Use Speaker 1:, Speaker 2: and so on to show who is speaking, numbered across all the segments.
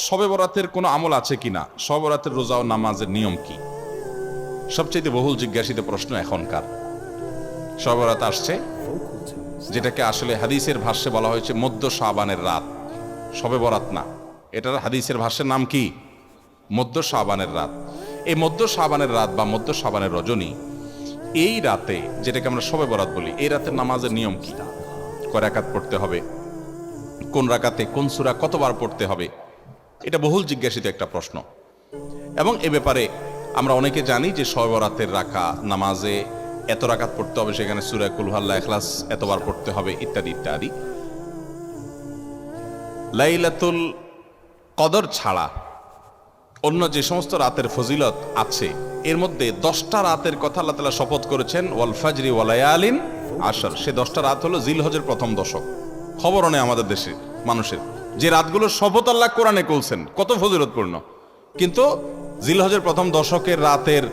Speaker 1: শবে বরাতের কোনো আমল আছে কিনা, শবে বরাতের রোজা ও নামাজের নিয়ম কি, সবচেয়ে বহুল জিজ্ঞাসিত প্রশ্ন এখনকার। শবে বরাত আসছে, যেটাকে আসলে হাদিসের ভাষ্যে বলা হয়েছে মধ্য শাবানের রাত, শবে বরাত না, এটার হাদিসের ভাষ্যের নাম কি? মধ্য শাবানের রাত। এই মধ্য শাবানের রাত বা মধ্য শাবানের রজনী, এই রাতে যেটাকে আমরা শবে বরাত বলি, এই রাতের নামাজের নিয়ম কি? কয় রাকাত পড়তে হবে, কোন রাকাতে কোন সূরা কতবার পড়তে হবে, এটা বহুল জিজ্ঞাসিত একটা প্রশ্ন। এবং এ ব্যাপারে আমরা অনেকে জানি যে শবে বরাতের নামাজে এত রাকাত পড়তে হবে, সেখানে সূরা কুল হুয়াল্লাহ, ইখলাস এতবার পড়তে হবে, ইত্যাদি ইত্যাদি। লাইলাতুল কদর ছাড়া অন্য যে সমস্ত রাতের ফজিলত আছে, এর মধ্যে 10টা রাতের কথা আল্লাহ তাআলা শপথ করেছেন, ওয়াল ফাজরি ওয়া লায়ালিন আশর। সে 10টা রাত হলো জিলহজের প্রথম দশক। খবরও নেই আমাদের দেশে মানুষের, যে রাতগুলোর শপথ আল্লাহ কোরআনে করছেন, কত ফজিলতপূর্ণ, কিন্তু জিলহজের প্রথম দশকের রাতের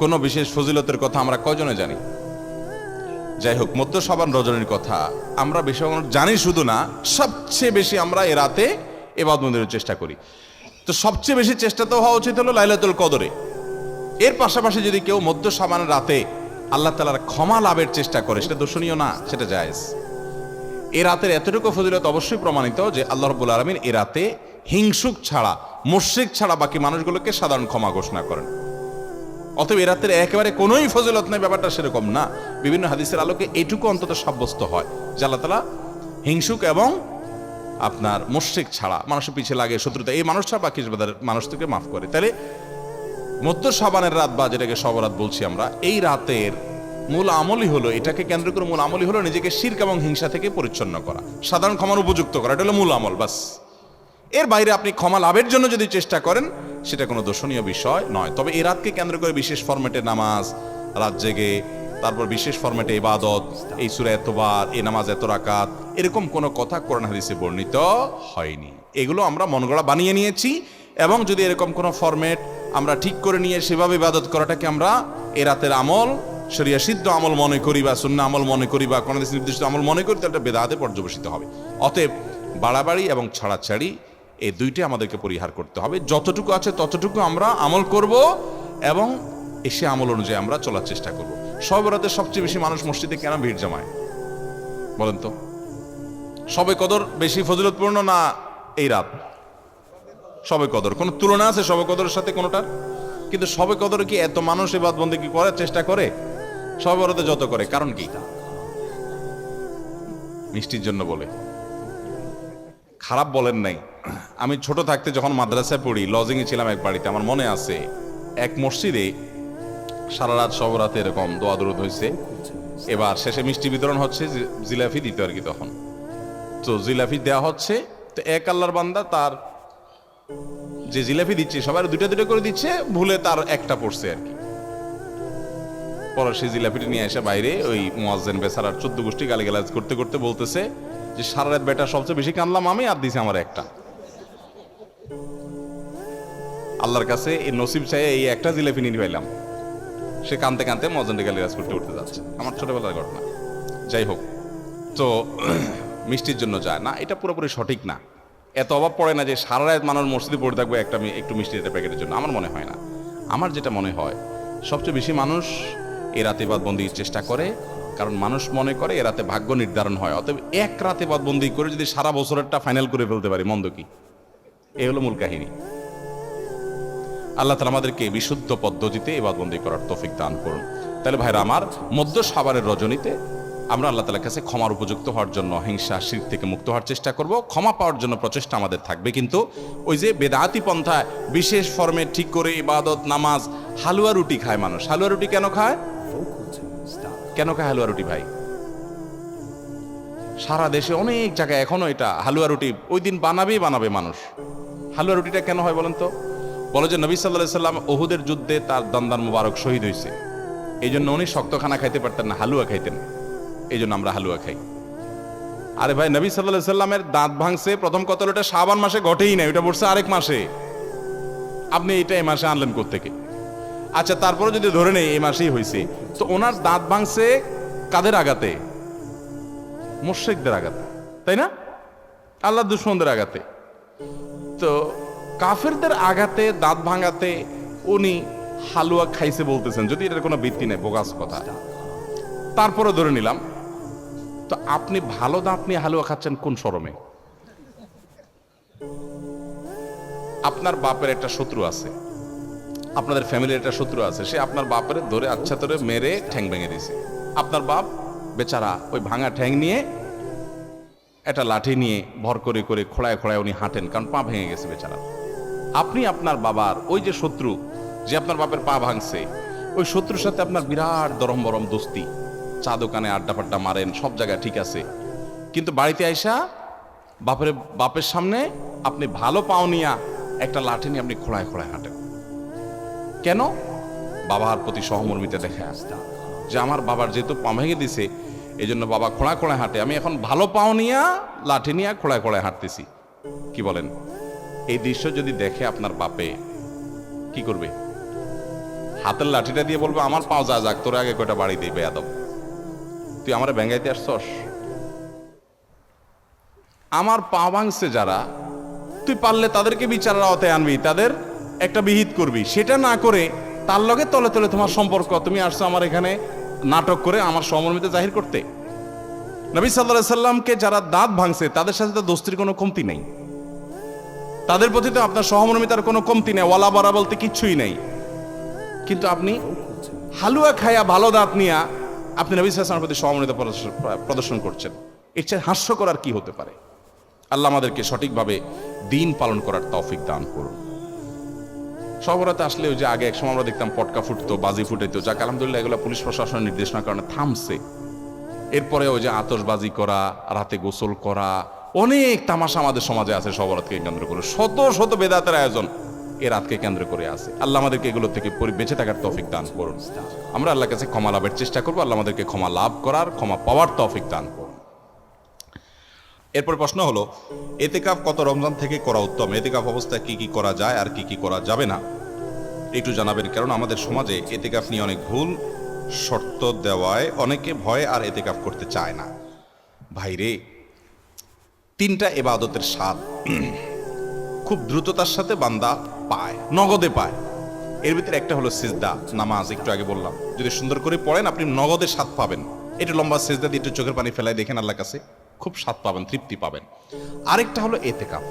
Speaker 1: কোনো বিশেষ ফজিলতের কথা আমরা কয়জনে জানি? যাই হোক, মধ্য শাবান রজনীর কথা আমরা বেশি জানি শুধু না, সবচেয়ে বেশি আমরা এ রাতে ইবাদত বন্দেগীর চেষ্টা করি। তো সবচেয়ে বেশি চেষ্টা তো হওয়া উচিত হলো লাইলাতুল কদরে। এর পাশাপাশি যদি কেউ মধ্য শাবানের রাতে আল্লাহ তাআলার ক্ষমা লাভের চেষ্টা করে, সেটা দর্শনীয় না, সেটা জায়েজ। এ রাতের এতটুকু ফজিলত অবশ্যই প্রমাণিত যে আল্লাহ রাব্বুল আলামিন এ রাতে হিংসুক ছাড়া, মুশরিক ছাড়া বাকি মানুষগুলোকে সাধারণ ক্ষমা ঘোষণা করেন। অতএব এ রাতের একেবারে কোনোই ফজিলত নেই, ব্যাপারটা সেরকম না। বিভিন্ন হাদিসের আলোকে এটুকু অন্তত সাব্যস্ত হয় যে আল্লাহ তাআলা হিংসুক এবং আপনার মুশরিক ছাড়া, মানুষের পিছিয়ে লাগে শত্রুতা, এই মানুষ ছাড়া বাকি মানুষকে মাফ করে। তাহলে মধ্য শাবানের রাত বা যেটাকে শবরাত বলছি আমরা, এই রাতের মূল আমলই হলো, এটাকে কেন্দ্র করে মূল আমলই হলো নিজেকে শিরক এবং হিংসা থেকে পরিচ্ছন্ন করা, সাধারণ ক্ষমার উপযুক্ত করা। এটা হলো মূল আমল, বাস। এর বাইরে আপনি ক্ষমা লাভের জন্য যদি চেষ্টা করেন, সেটা কোনো দর্শনীয় বিষয় নয়। তবে এই রাতকে কেন্দ্র করে বিশেষ ফরম্যাটে নামাজ, রাত জেগে, তারপর বিশেষ ফরম্যাটে ইবাদত, এই সূরা এতবার, এই নামাজ এত রাকাত, এরকম কোনো কথা কোরআন হাদিসে বর্ণিত হয়নি। এগুলো আমরা মনগড়া বানিয়ে নিয়েছি। এবং যদি এরকম কোনো ফরম্যাট আমরা ঠিক করে নিয়ে সেভাবে ইবাদত করাটাকে আমরা এ রাতের আমল, শরিয়া সিদ্ধ আমল মনে করি বা সুন্নাহ আমল মনে করি বা কোন হাদিস নির্দিষ্ট আমল মনে করি, তাহলে বেদাতে পর্যবসিত হবে। অতএব বাড়াবাড়ি এবং ছাড়াছাড়ি এই দুইটাই আমাদেরকে পরিহার করতে হবে। যতটুকু আছে ততটুকু আমরা আমল করব এবং এসে আমল অনুযায়ী আমরা চলার চেষ্টা করব। শবে বরাতে সবচেয়ে বেশি মানুষ মসজিদে কেন ভিড় জমায় বলেন তো? শবে কদর বেশি ফজিলতপূর্ণ না এই রাত? শবে কদর কোনো তুলনা আছে শবে কদরের সাথে কোনোটার? কিন্তু শবে কদরে কি এত মানুষ ইবাদত বন্দেগী করার চেষ্টা করে শবে বরাতে যত করে? কারণ কি? মিষ্টির জন্য বলে, খারাপ বলেন নাই। আমি ছোট থাকতে যখন মাদ্রাসায় পড়ি, লজিংয়ে ছিলাম এক বাড়িতে, আমার মনে আছে এক মসজিদে সারা রাত শবে বরাতে এরকম দোয়া দরুদ হয়েছে। এবার শেষে মিষ্টি বিতরণ হচ্ছে, জিলাপি দিতে আর কি, তখন তো জিলাপি দেওয়া হচ্ছে। তো এক আল্লাহর বান্দা তার যে জিলাপি দিচ্ছে সবাই দুটা দুটো করে দিচ্ছে, ভুলে তার একটা পড়ছে আর কি। পরে সেই জিলাপিটা নিয়ে এসে বাইরে ওই মুয়াজ্জিন বেচারার 14 গোষ্ঠী গালিগালাজ করতে করতে বলতেছে যে সারা রাত বেটা সবচেয়ে বেশি কানলাম আমি, আর দিছে আমার একটা। আল্লাহর কাছে এই নসিব চাই এই একটা জিলাপি নিয়ে পাইলাম। সে কানতে কানতে মুয়াজ্জিনকে গালিগালাজ করতে করতে যাচ্ছে। আমার ছোটবেলার ঘটনা। যাই হোক, তো মিষ্টির জন্য যায় না, এটা পুরোপুরি সঠিক না। এত অভাব পড়ে না যে সারা রাত মানুষ মসজিদে পড়ে থাকবে একটু মিষ্টি একটা প্যাকেটের জন্য, আমার মনে হয় না। আমার যেটা মনে হয়, সবচেয়ে বেশি মানুষ এ রাতে ইবাদত বন্দেগীর চেষ্টা করে, কারণ মানুষ মনে করে এ রাতে ভাগ্য নির্ধারণ হয়। অতএব এক রাতে ইবাদত বন্দেগী করে যদি সারা বছরেরটা ফাইনাল করে ফেলতে পারি, মন্দ কি? এই হলো মূল কাহিনী। আল্লাহ তাআলা আমাদেরকে বিশুদ্ধ পদ্ধতিতে ইবাদত বন্দেগী করার তৌফিক দান করুন। তাহলে ভাইরা আমার, মধ্য শাবানের রজনীতে আমরা আল্লাহ তাআলার কাছে ক্ষমার উপযুক্ত হওয়ার জন্য, হিংসা শিরক থেকে মুক্ত হওয়ার চেষ্টা করব। ক্ষমা পাওয়ার জন্য প্রচেষ্টা আমাদের থাকবে। কিন্তু ওই যে বেদাতি পন্থায় বিশেষ ফর্মে ঠিক করে ইবাদত, নামাজ, হালুয়া রুটি খায় মানুষ। হালুয়া রুটি কেন খায়? কেন খায় হালুয়া রুটি ভাই? সারা দেশে অনেক জায়গায় এখনো এটা হালুয়া রুটি ওই দিন বানাবে মানুষ। হালুয়া রুটিটা কেন হয় বলেন তো? বলে যে নবী সাল্লাল্লাহু আলাইহি ওয়াসাল্লাম উহুদের যুদ্ধে তার দন্দান মুবারক শহীদ হয়েছে, এই জন্য উনি শক্ত খানা খাইতে পারতেন না, হালুয়া খাইতেন, এই জন্য আমরা হালুয়া খাই। আরে ভাই, নবী সাল্লাল্লাহু আলাইহি সাল্লামের দাঁত ভাঙছে প্রথম কত, ওটা শাবান মাসে ঘটেই না, ওটা বলছে আরেক মাসে। আপনি এটা এই মাসে আনলেন কোত্থেকে? আচ্ছা, তারপরে যদি ধরে নেই এই মাসেই হয়েছে, তো ওনার দাঁত ভাঙছে কাদের আঘাতে? মুশরিকদের আঘাতে, তাই না? আল্লাহর দুশমনদের আঘাতে। তো কাফেরদের আঘাতে, দাঁত ভাঙাতে উনি হালুয়া খাইছে বলতেছেন, যদি এটার কোনো ভিত্তি নেই, বোগাস কথা। তারপরে ধরে নিলাম, তো আপনি ভালো দাঁত নিয়ে হালুয়া খাচ্ছেন কোন শরমে? আপনার বাপের একটা শত্রু আছে, আপনাদের ফ্যামিলির একটা শত্রু আছে, সে আপনার বাপের ধরে আচ্ছা ধরে মেরে ঠ্যাং ভেঙে দিয়েছে। আপনার বাপ বেচারা ওই ভাঙা ঠ্যাং নিয়ে একটা লাঠি নিয়ে ভর করে করে খোড়ায় খোড়ায় উনি হাঁটেন, কারণ পা ভেঙে গেছে বেচারা। আপনি আপনার বাবার ওই যে শত্রু, যে আপনার বাপের পা ভাঙছে, ওই শত্রুর সাথে আপনার বিরাট দরম বরম দোস্তি, চা দোকানে আড্ডা ফাড্ডা মারেন, সব জায়গায় ঠিক আছে, কিন্তু বাড়িতে আইসা বাপের সামনে আপনি ভালো পাও নিয়া একটা লাঠি নিয়ে আপনি খোড়ায় খোড়ায় হাঁটেন। কেন? বাবার প্রতি সহমর্মিতা দেখে আসতা যে আমার বাবার যেহেতু পা ভেঙে দিছে, এই জন্য বাবা খোঁড়া খোঁড়ায় হাঁটে, আমি এখন ভালো পাও নিয়া লাঠি নিয়ে খোঁড়ায় খোঁড়ায় হাঁটতেছি। কি বলেন? এই দৃশ্য যদি দেখে আপনার বাপে কি করবে? হাতের লাঠিটা দিয়ে বলবে, আমার পাও যা যাক, তোর আগে কয়টা বাড়ি দিই বেয়াদব, তুই আমার ব্যাঙ্গাইতে আসছস? আমার পা ভাঙছে যারা, তুই পারলে তাদেরকে বিচারের আওতায় আনবি, তাদের একটা বিহিত করবি। সেটা না করে তার লগে তলে তলে তোমার সম্পর্ক, তুমি আসছো আমার এখানে নাটক করে আমার সহমর্মিতা জাহির করতে। নবী সাল্লাল্লাহু আলাইহি সাল্লামকে যারা দাঁত ভাঙছে তাদের সাথে তো দোস্তির কোনো কমতি নেই, তাদের প্রতি তো আপনার সহমর্মিতার কোনো কমতি নেই, ওয়ালা বারা বলতে কিচ্ছুই নেই। কিন্তু আপনি হালুয়া খায়া ভালো দাঁত নিয়া আপনি নবী সাল্লাল্লাহু আলাইহি সাল্লামের প্রতি সহমর্মিতা প্রদর্শন করছেন। এর চেয়ে হাস্যকর আর কি হতে পারে? আল্লাহ আমাদেরকে সঠিকভাবে দিন পালন করার তৌফিক দান করুন। সবরাতে আসলে ওই যে আগে এক সময় আমরা দেখতাম পটকা ফুটতো, বাজি ফুটাইতো, যাক আলহামদুলিল্লাহ এগুলো পুলিশ প্রশাসনের নির্দেশনার কারণে থামছে। এরপরে ওই যে আতশবাজি করা, রাতে গোসল করা, অনেক তামাশা আমাদের সমাজে আছে সবরাতকে কেন্দ্র করে, শত শত বেদাতের আয়োজন এ রাতকে কেন্দ্র করে আছে। আল্লাহ আমাদেরকে এগুলো থেকে বেঁচে থাকার তৌফিক দান করুন। আমরা আল্লাহর কাছে ক্ষমা লাভের চেষ্টা করবো, আল্লাহ আমাদেরকে ক্ষমা লাভ করার, ক্ষমা পাওয়ার তৌফিক দান করুন।
Speaker 2: এরপর প্রশ্ন হলো, এতেকাফ কত রমজান থেকে করা উত্তম? এতেকাফ অবস্থায় কি কি করা যায় আর কি কি করা যাবে না, একটু জানাবেন। কারণ আমাদের সমাজে এতেকাফ নিয়ে অনেক ভুল শর্ত দেওয়ায় অনেকে ভয় আর এতেকাফ করতে চায় না।
Speaker 1: ভাইরে, তিনটা ইবাদতের স্বাদ খুব দ্রুততার সাথে বান্দা পায়, নগদে পায়। এর ভিতরে একটা হলো সিজদা, নামাজ। একটু আগে বললাম, যদি সুন্দর করে পড়েন আপনি নগদে স্বাদ পাবেন। একটু লম্বা সিজদা দিয়ে একটু চোখের পানি ফেলায় দেখেন, আল্লাহর কাছে খুব স্বাদ পাবেন, তৃপ্তি পাবেন। আরেকটা হলো এতেকাফ।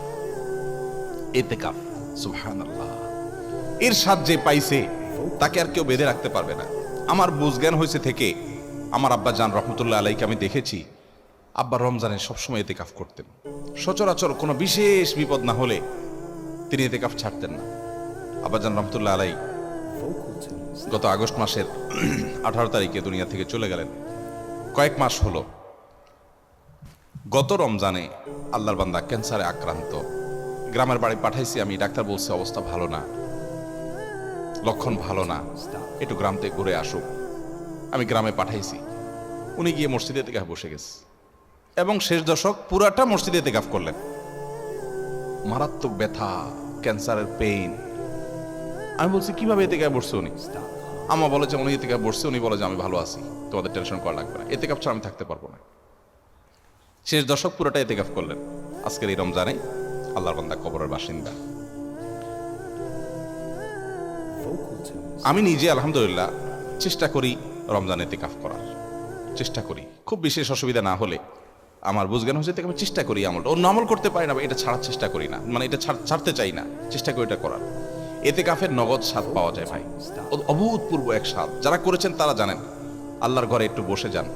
Speaker 1: এতেকাফ, সুবহানাল্লাহ, এর স্বাদ যে পাইছে তাকে আর কেউ বেঁধে রাখতে পারবে না। আমার বুঝজ্ঞান হয়েছে থেকে আমার আব্বা জান রহমতুল্লাহ আলাইকে আমি দেখেছি, আব্বা রমজানে সবসময় এতেকাফ করতেন। সচরাচর কোনো বিশেষ বিপদ না হলে তিনি এতেকাফ ছাড়তেন না। আব্বা জান রহমতুল্লাহ আলাই গত আগস্ট মাসের 18 তারিখে দুনিয়া থেকে চলে গেলেন। কয়েক মাস হলো। গত রমজানে আল্লাহর বান্দা ক্যান্সারে আক্রান্ত, গ্রামের বাড়ি পাঠাইছি আমি, ডাক্তার বলছে অবস্থা ভালো না, লক্ষণ ভালো না, একটু গ্রাম থেকে ঘুরে আসুক। আমি গ্রামে পাঠাইছি, উনি গিয়ে মসজিদে এতেকাফ বসে গেছে এবং শেষ দশক পুরাটা মসজিদে এতেকাফ করলেন। মারাত্মক ব্যথা, ক্যান্সারের পেইন। আমি বলছি কিভাবে এতেকাফ বসছে উনি? আমা বলে যে উনি এতেকাফ বসছে, উনি বলে যে আমি ভালো আছি, তোমাদের টেনশন করা লাগবে না, এতেকাফ ছাড়া আমি থাকতে পারবো না। শেষ দশক পুরোটা এতেকাফ করলেন। আজকের এই রমজানে আল্লাহর বান্দা কবরের বাসিন্দা। আমি নিজে আলহামদুলিল্লাহ চেষ্টা করি রমজানে এতেকাফ করার, চেষ্টা করি। খুব বিশেষ অসুবিধা না হলে আমার বুঝজ্ঞান হয়েছে থেকে আমি চেষ্টা করি আমলটা। অন্য আমল করতে পারি না, এটা ছাড়ার চেষ্টা করি না, মানে এটা ছাড়তে চাই না, চেষ্টা করি এটা করার। এতেকাফের নগদ স্বাদ পাওয়া যায় ভাই, অভূতপূর্ব এক স্বাদ। যারা করেছেন তারা জানেন। আল্লাহর ঘরে একটু বসে যান,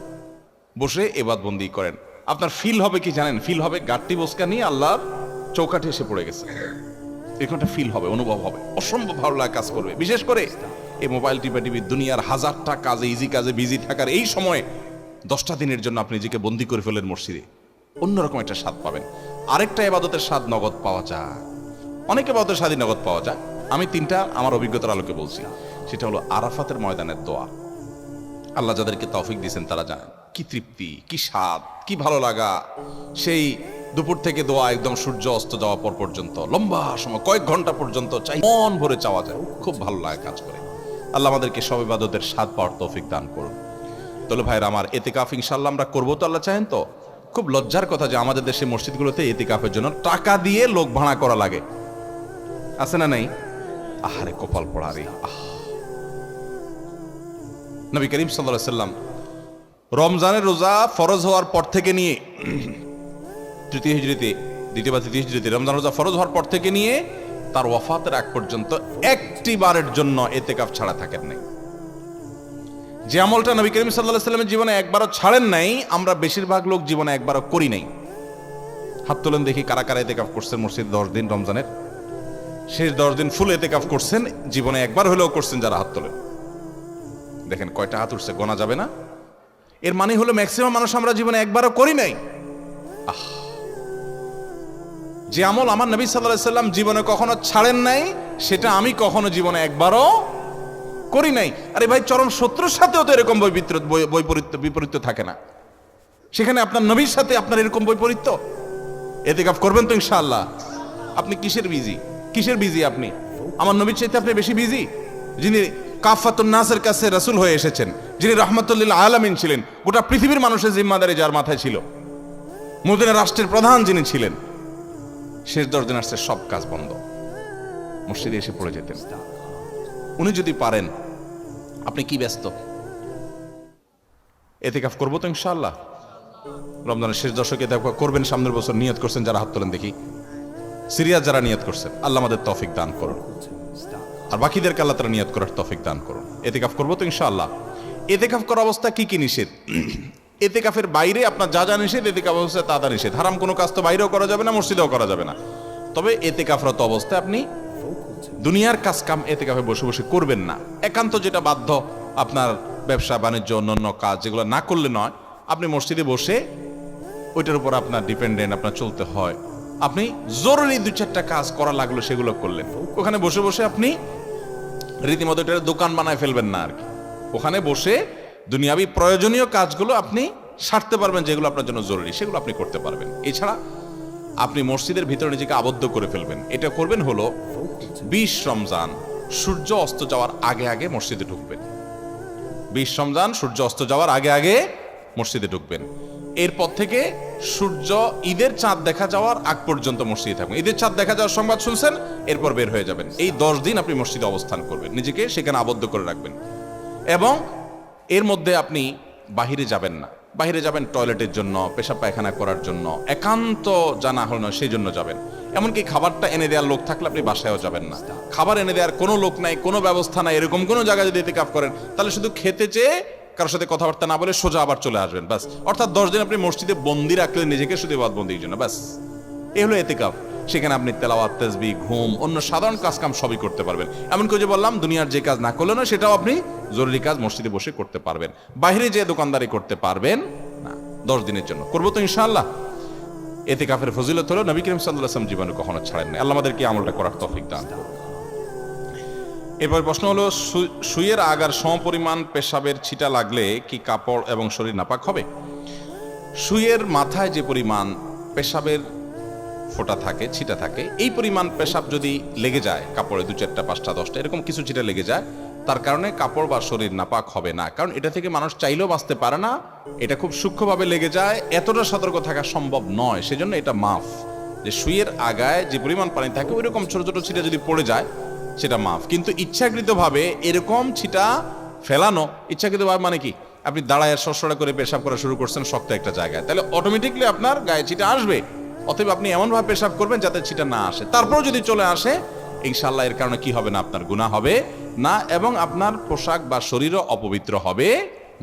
Speaker 1: বসে এবাদবন্দি করেন, আপনার ফিল হবে কি জানেন? ফিল হবে গাট্টি বসকা নিয়ে আল্লাহর চৌকাঠে এসে পড়ে গেছে, এরকম একটা ফিল হবে, অনুভব হবে, অসম্ভব ভালো লাগা কাজ করবে। বিশেষ করে এই মোবাইল টিপি দুনিয়ার হাজারটা কাজে, ইজি কাজে বিজি থাকার এই সময়ে 10টা দিনের জন্য আপনি নিজেকে বন্দি করে ফেলেন মসজিদে, অন্যরকম একটা স্বাদ পাবেন। আরেকটা ইবাদতের স্বাদ নগদ পাওয়া যায়, অনেক ইবাদতের স্বাদই নগদ পাওয়া যায়। আমি তিনটা আমার অভিজ্ঞতার আলোকে বলছি। সেটা হলো আরাফাতের ময়দানের দোয়া। আল্লাহ যাদেরকে তৌফিক দিয়েছেন তারা জানেন কি তৃপ্তি, কি স্বাদ, কি ভালো লাগা। সেই দুপুর থেকে দোয়া একদম সূর্য অস্ত যাওয়া পর পর্যন্ত লম্বা সময়, কয়েক ঘন্টা পর্যন্ত চাই, মন ভরে চাওয়া যায়, খুব ভালো লাগে কাজ করে। আল্লাহ আমাদেরকে সব ইবাদতের স্বাদ পাওয়ার তৌফিক দান করুন। তাহলে ভাইরা আমার, এতেকাফ ইনশাআল্লাহ আমরা করবো তো? আল্লাহ চাহেন তো? খুব লজ্জার কথা যে আমাদের দেশে মসজিদগুলোতে এতেকাফের জন্য টাকা দিয়ে লোক ভাড়া করা লাগে। আছে না নাই? আহারে কপাল পড়া রে। নবী করিম সাল্লাল্লাহু আলাইহি সাল্লাম রমজানের রোজা ফরজ হওয়ার পর থেকে নিয়ে তৃতীয় হিজরিতে, দ্বিতীয় বা তৃতীয় হিজরিতে রমজান রোজা ফরজ হওয়ার পর থেকে নিয়ে তার ওয়াফাতের আগ পর্যন্ত একটি বারের জন্য ইতিকাফ ছাড়া থাকেন নাই। যে আমলটা নবী করিম সাল্লাল্লাহু আলাইহি সাল্লামের জীবনে একবারও ছাড়েন নাই, আমরা বেশিরভাগ লোক জীবনে একবারও করি নাই। হাত তোলেন দেখি কারা কারা ইতিকাফ করছেন মসজিদ 10 দিন রমজানের, শেষ 10 দিন ফুল ইতিকাফ করছেন, জীবনে একবার হলেও করছেন যারা হাত তোলেন। দেখেন কয়টা হাত উঠছে, গোনা যাবে না। এর মানে হলো ম্যাক্সিমাম মানুষ আমরা জীবনে একবারও করি নাই। যে আমল আমার নবী সাল্লাল্লাহু আলাইহি সাল্লাম জীবনে কখনো ছাড়েন নাই, সেটা আমি কখনো জীবনে একবারও করি নাই। আরে ভাই, চরম শত্রুর সাথেও তো এরকম বৈপরীত্য থাকে না, সেখানে আপনার নবীর সাথে আপনার এরকম বৈপরীত্য। ইতিকাফ করবেন তো ইনশাআল্লাহ? আপনি কিসের বিজি? আপনি আমার নবীর চাইতে আপনি বেশি বিজি, যিনি কাফাতুন নাসের কাছে রাসূল হয়ে এসেছেন, যিনি রাহমাতুল লিল আলামিন ছিলেন, গোটা পৃথিবীর মানুষের জিম্মাদারি যার মাথায় ছিল, মদিনা রাষ্ট্রের প্রধান যিনি ছিলেন, শেষ 10 দিন আসছে সব কাজ বন্ধ, মসজিদে এসে পড়ে যেতেন। উনি যদি পারেন, আপনি কি ব্যস্ত? ইতিকাফ করবো তো ইনশাআল্লাহ। রমজানের শেষ দশকে ইতিকাফ করবেন, সামনের বছর নিয়ত করছেন যারা হাত তোলেন দেখি, সিরিয়াস যারা নিয়ত করছেন, আল্লাহ আমাদের তৌফিক দান করুন, আর বাকিদেরকে আল্লাহ তাআলা নিয়ত করার তৌফিক দান করুন। ইতিকাফ করবো তো ইনশাআল্লাহ। ইতিকাফ করার অবস্থা কি কি নিষেধ? ইতিকাফের বাইরে আপনার যা যা নিষেধ, ইতিকাফ অবস্থায় তা নিষেধ। হারাম কোনো কাজ তো বাইরেও করা যাবে না, মসজিদেও করা যাবে না। তবে ইতিকাফরত অবস্থায় আপনি দুনিয়ার কাজ কাম ইতিকাফে বসে বসে করবেন না। একান্ত যেটা বাধ্য, আপনার ব্যবসা বাণিজ্য অন্যান্য কাজ যেগুলো না করলে নয়, আপনি মসজিদে বসে ওইটার উপর আপনার ডিপেন্ডেন্ট, আপনার চলতে হয়, আপনি জরুরি 2-4টা কাজ করা লাগলো সেগুলো করলেন। ওখানে বসে বসে আপনি রীতিমতো এটা দোকান বানায় ফেলবেন না আর কি। ওখানে বসে দুনিয়াবি প্রয়োজনীয় কাজগুলো আপনি সারতে পারবেন, যেগুলো আপনার জন্য জরুরি সেগুলো আপনি করতে পারবেন। এছাড়া আপনি মসজিদের ভিতরে নিজেকে আবদ্ধ করে ফেলবেন। এটা করবেন হলো 20 রমজান সূর্য অস্ত যাওয়ার আগে আগে মসজিদে ঢুকবেন। 20 রমজান সূর্য অস্ত যাওয়ার আগে আগে মসজিদে ঢুকবেন। এরপর থেকে সূর্য ঈদের চাঁদ দেখা যাওয়ার আগ পর্যন্ত মসজিদে থাকবেন। ঈদের চাঁদ দেখা যাওয়ার সংবাদ শুনছেন, এরপর বের হয়ে যাবেন। এই 10 দিন আপনি মসজিদে অবস্থান করবেন, নিজেকে সেখানে আবদ্ধ করে রাখবেন। এবং এর মধ্যে আপনি বাহিরে যাবেন না। বাহিরে যাবেন টয়লেটের জন্য, পেশাব পায়খানা করার জন্য, একান্ত জানা হলো না সেই জন্য যাবেন। এমনকি খাবারটা এনে দেওয়ার লোক থাকলে আপনি বাসায়ও যাবেন না। খাবার এনে দেওয়ার কোনো লোক নাই, কোনো ব্যবস্থা নাই, এরকম কোনো জায়গায় যদি ইতিকাফ করেন, তাহলে শুধু খেতে চেয়ে কারোর সাথে কথাবার্তা না বলে সোজা আবার চলে আসবেন, বাস। অর্থাৎ 10 দিন আপনি মসজিদে বন্দি রাখলেন নিজেকে, শুধু ইবাদতবন্দির জন্য, বাস। এই হলো ইতিকাফ। সেখানে আপনি তেলাওয়াত, তাসবিহ, ঘুম, অন্য সাধারণ কাজ কাম সবই করতে পারবেন। এমনকি যে বললাম, দুনিয়ার যে কাজ না করলে না, সেটাও আপনি জরুরি কাজ মসজিদে বসে করতে পারবেন। বাইরে যে দোকানদারি করতে পারবেন না 10 দিনের জন্য। করবো তো ইনশাআল্লাহ। ইতিকাফের ফজিলত হলো নবী করিম সাল্লাল্লাহু আলাইহি ওয়াসাল্লাম জীবনে কখনো ছাড়েন না। আল্লাহ আমাদেরকে আমলটা করার তৌফিক দান করুন। এরপর প্রশ্ন হলো, সুইয়ের আগার সমপরিমাণ পেশাবের ছিটা লাগলে কি কাপড় এবং শরীর নাপাক হবে? সুইয়ের মাথায় যে পরিমাণ পেশাবের ফোঁটা থাকে, ছিটা থাকে, এই পরিমাণ পেশাব যদি লেগে যায় কাপড়ে, 2-4টা 5টা 10টা এরকম কিছু ছিটা লেগে যায়, তার কারণে কাপড় বা শরীর নাপাক হবে না। কারণ এটা থেকে মানুষ চাইলেও বাঁচতে পারে না, এটা খুব সূক্ষ্মভাবে লেগে যায়, এতটা সতর্ক থাকা সম্ভব নয়। সেজন্য এটা মাফ। যে সুইয়ের আগায় যে পরিমাণ পানি থাকে, ওইরকম ছোট ছোট ছিটা যদি পড়ে যায়, সেটা মাফ। কিন্তু ইচ্ছাকৃতভাবে এরকম ছিটা ফেলানো, ইচ্ছাকৃতভাবে মানে কি, আপনি দাঁড়ায় সরসরা করে পেশাব করা শুরু করছেন শক্ত একটা জায়গায়, তাহলে অটোমেটিকলি আপনার গায়ে ছিটা আসবে। অতএব আপনি এমনভাবে পেশাব করবেন যাতে ছিটা না আসে। তারপরেও যদি চলে আসে, ইনশাআল্লাহ এর কারণে কি হবে না, আপনার গুনাহ হবে না, এবং আপনার পোশাক বা শরীরও অপবিত্র হবে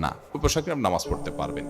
Speaker 1: না। ওই পোশাকে আপনি নামাজ পড়তে পারবেন।